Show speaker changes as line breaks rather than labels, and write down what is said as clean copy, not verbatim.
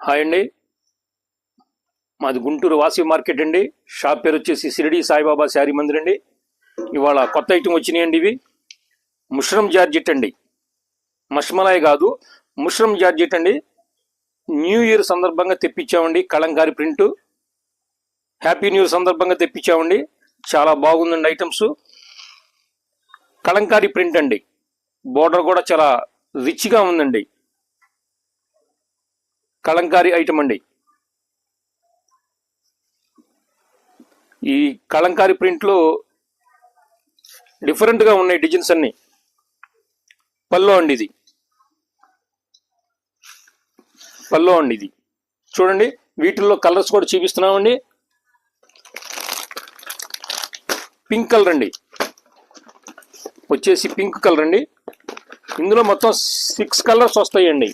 Hi అండి, మాది Guntur Vasavi market అండి. షాప్ పేరు వచ్చేసి షిరిడి సాయిబాబా శారీ మందిర్ అండి. ఇవాళ కొత్త ఐటమ్ వచ్చినాయండి. ఇవి ముష్రమ్ జార్జెట్ అండి, మష్మలాయ్ కాదు, ముష్రమ్ జార్జెట్ అండి. న్యూ ఇయర్ సందర్భంగా తెప్పించామండి. Kalamkari print happy new year సందర్భంగా తెప్పించామండి. చాలా బాగుందండి ఐటమ్స్. కలంకారీ ప్రింట్ అండి, బోర్డర్ కూడా చాలా రిచ్గా ఉందండి. కలంకారీ ఐటమ్ అండి. ఈ కలంకారీ ప్రింట్లో డిఫరెంట్గా ఉన్నాయి డిజైన్స్ అన్ని. పల్లో అండి, ఇది పల్లో అండి. ఇది చూడండి, వీటిల్లో కలర్స్ కూడా చూపిస్తున్నామండి. పింక్ కలర్ అండి, వచ్చేసి పింక్ కలర్ అండి. ఇందులో మొత్తం 6 కలర్స్ వస్తాయండి.